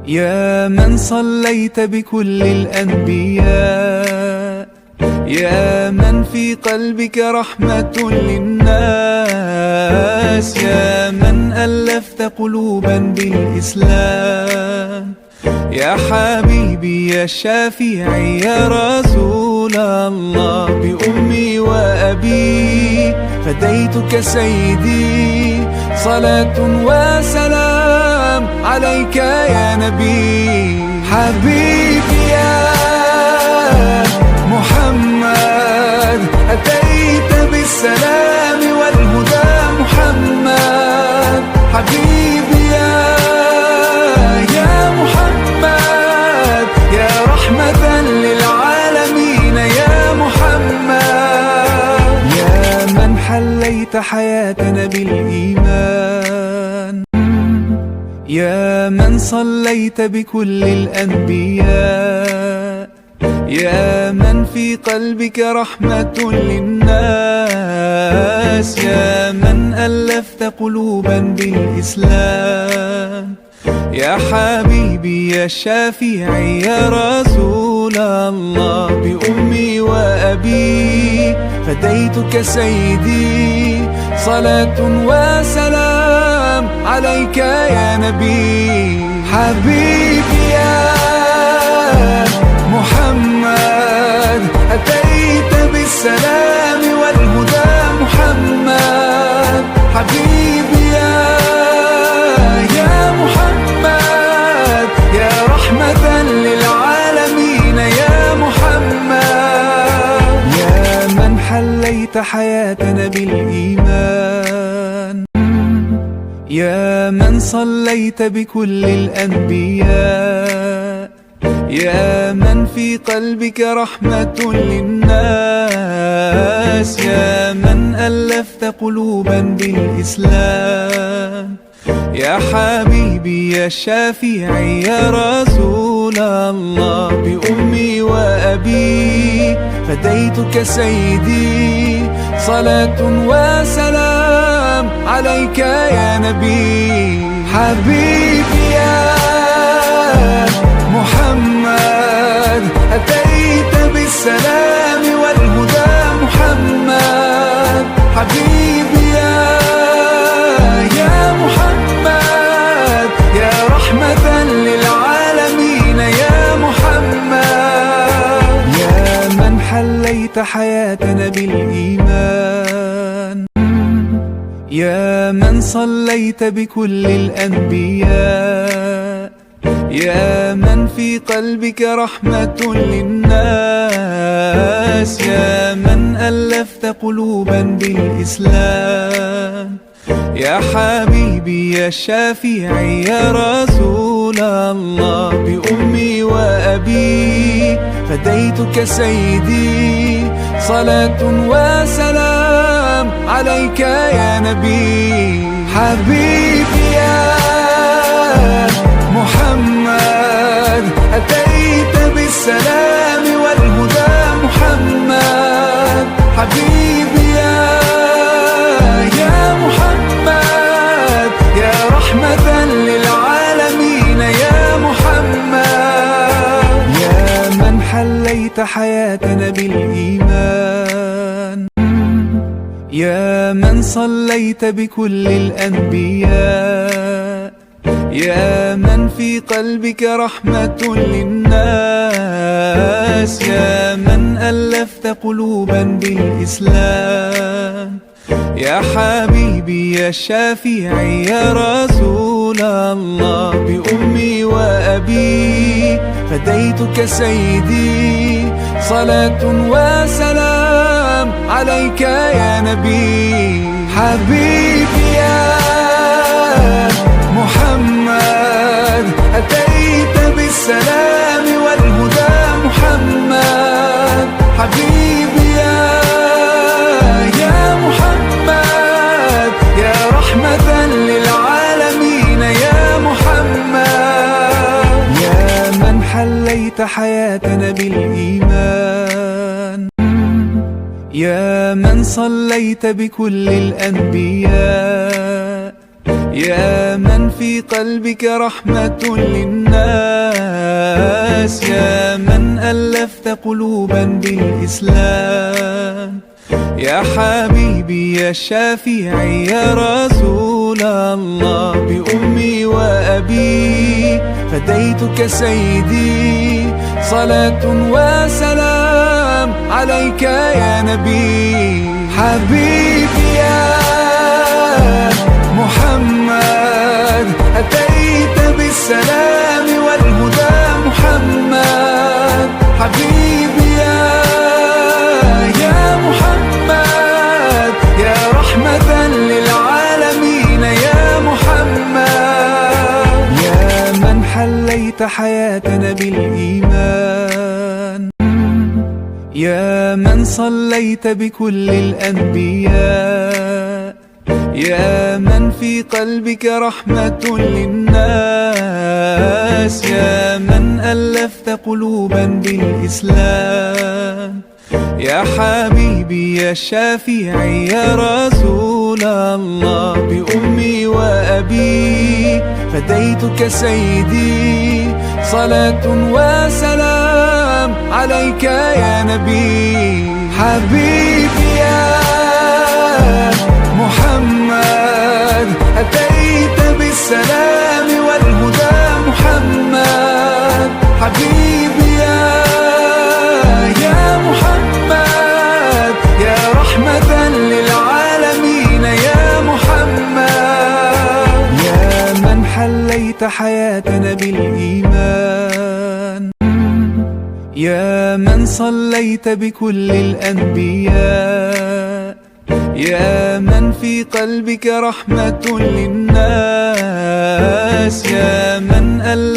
يا من صليت بكل الأنبياء، يا من في قلبك رحمة للناس، يا من ألفت قلوبا بالإسلام، يا حبيبي يا شافعي يا رسول الله، بأمي وأبي فديتك سيدي، صلاة وسلام عليك يا نبي. حبيبي يا محمد أتيت بالسلام والهدى محمد، حبيبي يا محمد يا رحمة للعالمين يا محمد، يا من حليت حياتنا بالإيمان، يا من صليت بكل الأنبياء، يا من في قلبك رحمة للناس، يا من ألفت قلوبا بالإسلام، يا حبيبي يا شافعي يا رسول الله، بأمي وأبي فديتك سيدي، صلاة وسلام عليك يا نبي. حبيبي يا محمد أتيت بالسلام والهدى محمد، حبيبي يا محمد يا رحمة للعالمين يا محمد، يا من حليت حياتنا بالإيمان، يا من صليت بكل الأنبياء، يا من في قلبك رحمة للناس، يا من ألفت قلوبا بالإسلام، يا حبيبي يا شافعي يا رسول الله، بأمي وأبي فديتك سيدي، صلاة وسلام عليك يا نبي. حبيبي يا محمد أتيت بالسلام والهدى محمد، حبيبي يا محمد يا رحمة للعالمين يا محمد، يا من حليت حياتنا بالإيمان، يا من صليت بكل الأنبياء، يا من في قلبك رحمة للناس، يا من ألفت قلوبا بالإسلام، يا حبيبي يا شافعي يا رسول الله، بأمي وأبي فديتك سيدي، صلاة وسلام عليك يا نبي. حبيبي يا محمد أتيت بالسلام والهدى محمد، حبيبي يا محمد يا رحمة للعالمين يا محمد، يا من حليت حياتنا بالإيمان، يا من صليت بكل الأنبياء، يا من في قلبك رحمة للناس، يا من ألفت قلوبا بالإسلام، يا حبيبي يا شافعي يا رسول الله، بأمي وأبي فديتك سيدي، صلاة وسلام عليك يا نبي. حبيبي يا محمد أتيت بالسلام والهدى محمد، حبيبي يا محمد يا رحمة للعالمين يا محمد، يا من حليت حياتنا بالإيمان، يا من صليت بكل الأنبياء، يا من في قلبك رحمة للناس، يا من ألفت قلوبا بالإسلام. يا حبيبي يا شافعي يا رسول الله، بأمي وأبي فديتك سيدي، صلاة وسلام عليك يا نبي. حبيبي يا محمد، أتيت بالسلام والهدى محمد. حبيبي يا محمد، يا رحمة للعالمين يا محمد. يا من حليت حياتنا بالإيمان، يا من صليت بكل الأنبياء، يا من في قلبك رحمة للناس، يا من ألفت قلوبا بالإسلام. يا حبيبي يا شافعي يا رسول الله، بأمي وأبي فديتك سيدي، صلاة وسلام عليك يا نبي. حبيبي يا محمد، أتيت بالسلام والهدى محمد. حبيبي يا محمد، يا رحمة للعالمين يا محمد. يا من حليت حياتنا بالإيمان، يا من صليت بكل الأنبياء، يا من في قلبك رحمة للناس، يا من ألف